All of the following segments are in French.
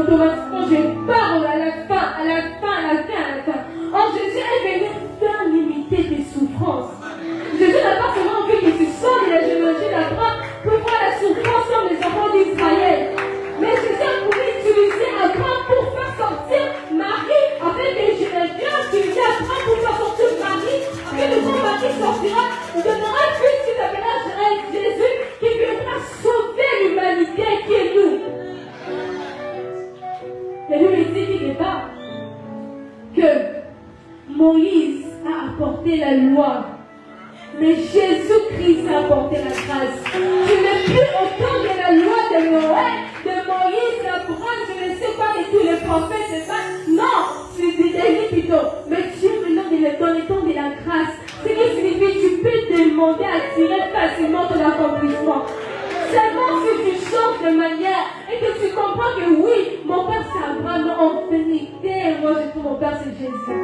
automatiquement je parle à la fin. Or Jésus est venu faire limiter tes souffrances. Jésus n'a pas seulement envie que tu sors de la généalogie d'Abraham pour voir la souffrance comme les enfants d'Israël. Mais Jésus a voulu utiliser Abraham pour faire sortir Marie, afin que Dieu a utilisé Abraham pour faire sortir Marie, afin que quand Marie sortira, il donnera un fils qui s'appellera Jésus, qui viendra sauver l'humanité qui est nous. La Bible dit qu'il n'est pas que Moïse a apporté la loi, mais Jésus-Christ a apporté la grâce. Tu n'es plus autant de la loi de Noé, de Moïse, d'Abraham, je ne sais pas, de tous les prophètes, c'est ça. Non, c'est d'Élie plutôt. Mais tu es maintenant dans le temps de la grâce. Ce qui signifie que tu peux demander à tirer facilement ton accomplissement. Seulement si tu changes de manière et que tu comprends que oui, mon père c'est Abraham, mais en vérité, moi je trouve mon père c'est Jésus.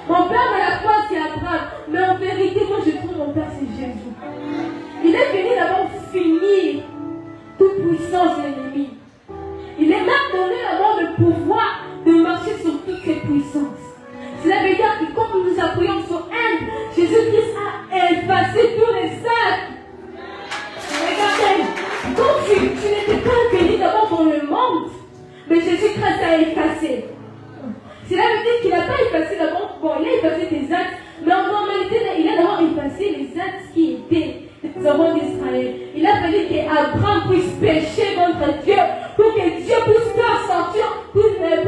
Mon père à la fois c'est Abraham, mais en vérité, moi je trouve mon père c'est Jésus. Il est venu d'abord finir toute puissance de l'ennemi. Il est même donné d'abord le pouvoir de marcher sur toutes ces puissances. Cela veut dire que quand nous nous appuyons sur elle, Jésus-Christ a effacé tous les actes. Regardez, quand tu n'étais pas béni d'abord dans le monde, mais Jésus-Christ a effacé. Cela veut dire qu'il n'a pas effacé d'abord, bon, il a effacé tes actes, mais en normalité, il a d'abord effacé les actes qui étaient des enfants d'Israël. Il a fallu qu'Abraham puisse pécher contre Dieu, pour que Dieu puisse faire sortir, puisse mettre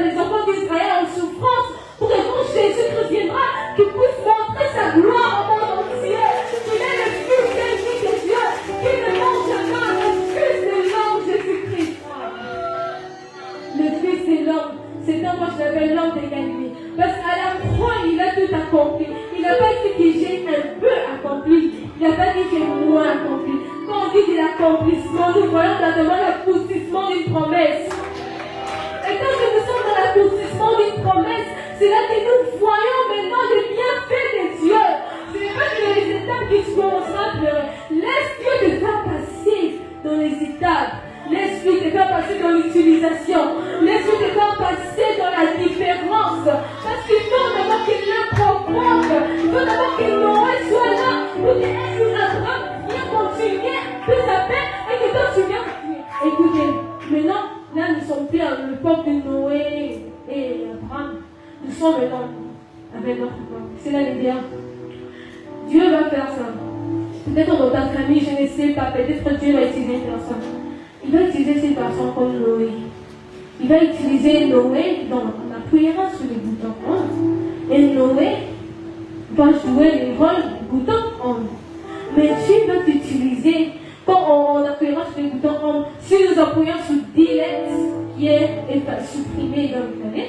les enfants d'Israël en souffrance, pour que quand Jésus-Christ viendra, qu'il puisse montrer sa gloire au monde entier. Il est le Fils unique de Dieu, qui ne mange pas, le Fils de l'homme Jésus-Christ. Le Fils de l'homme. C'est un moi je l'appelle l'homme de Galilée. Parce qu'à la croix, il a tout accompli. Il n'a pas dit que j'ai un peu accompli. Il n'a pas dit que j'ai moins accompli. Quand on dit de l'accomplissement, nous voyons notamment l'accomplissement d'une promesse. Et quand nous sommes dans l'accomplissement d'une promesse, c'est là que nous voyons maintenant les bienfaits de Dieu. Ce n'est pas que les étapes qui commenceront à pleurer. Laisse Dieu te faire passer dans les étapes. Laisse-lui te faire passer dans l'utilisation. Laisse-lui te faire passer dans la différence. Parce qu'il faut d'abord qu'il la provoque. Il faut d'abord que Noé soit là pour que Abraham vienne continuer de sa paix et que toi tu viens. Écoutez, maintenant, là nous sommes plus le peuple de Noé et Abraham. Nous sommes maintenant avec notre peuple. C'est là l'idée. Dieu va faire ça. Peut-être dans ta famille, je ne sais pas. Peut-être Dieu va utiliser une personne. Il va utiliser ces personnes comme Noé. Il va utiliser Noé, donc on appuiera sur le bouton on. Et Noé va jouer le rôle du bouton on. Mais Dieu va t'utiliser, quand on appuiera sur le bouton on, si nous appuyons sur delete, qui est supprimé dans le clavier,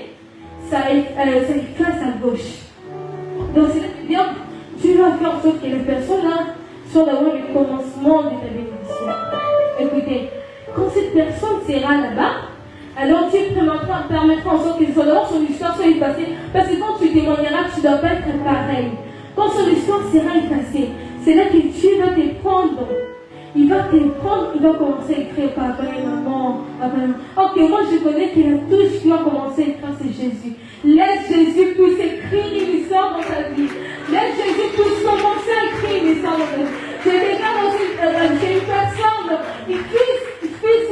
ça efface à gauche. Donc c'est-à-dire, Dieu va faire en sorte que les personnes-là soient d'abord le commencement de ta bénédiction. Écoutez, quand cette personne sera là-bas, alors Dieu permettra en sorte que son histoire soit effacée. Parce que quand tu témoigneras, tu ne dois pas être pareil. Quand son histoire sera effacée, c'est là que Dieu va te prendre. Il va te prendre, il va commencer à écrire papa et maman. Ok, moi je connais que la touche qui va commencer à écrire, c'est Jésus. Laisse Jésus puisse écrire une histoire dans ta vie. Laisse Jésus puisse commencer à écrire une histoire dans ta vie. J'ai une personne qui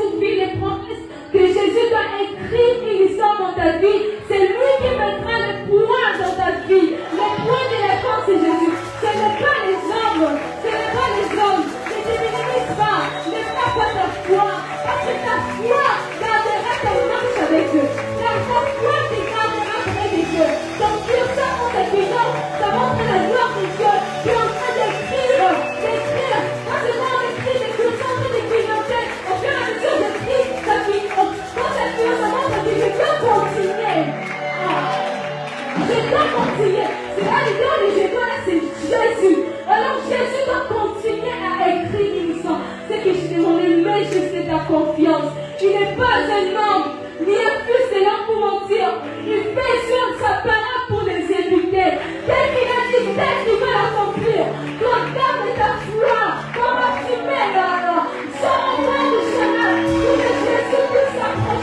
ouvrir les promesses que Jésus doit écrire une histoire dans ta vie. C'est lui qui mettra le point dans ta vie. Le point de la force, c'est Jésus. Ce n'est pas les hommes. Ce n'est pas les hommes. Ne te minimise pas. Ne perds pas ta foi. Parce que ta foi gardera ta marche avec Dieu. Car ta foi te gardera avec Dieu. Donc Dieu, ça montre la puissance. Ça montre la gloire de Dieu. Tu es en train d'écrire. Quand c'est moi on écrit des choses, on fait des clientèles. Au fur et à mesure de Christ, ça finit. Quand ça finit, ça montre que je dois continuer. Je dois continuer. C'est là l'idée de je dois, c'est Jésus. Alors Jésus doit continuer à écrire une histoire. C'est que je demande, mais je sais ta confiance. Il n'est pas un homme, ni un fils de l'homme pour mentir. Il fait sur sa parole pour les éviter. Dès qu'il a dit, dès qu'il veut l'accomplir, toi garde ta foi. Comment tu mets là, alors, sans moi du chemin, pour que Jésus puisse s'approcher.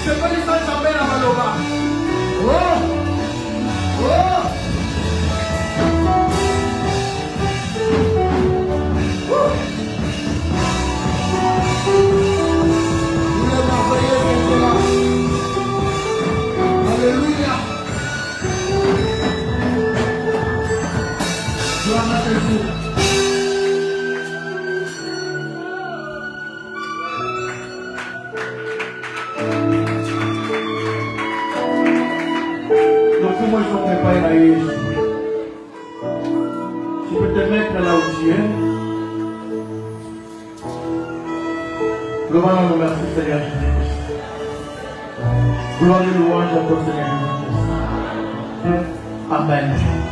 C'est pas les sans jamais la Malova. Oh! Oh! Il est merveilleux, c'est là. Alléluia. Gloire à Jésus. Donc moi je ne peux pas y aller. Tu peux te mettre là où tu es. Gloire à nous, merci Seigneur Jésus-Christ. Gloire et louange à toi Seigneur Jésus-Christ. Amen.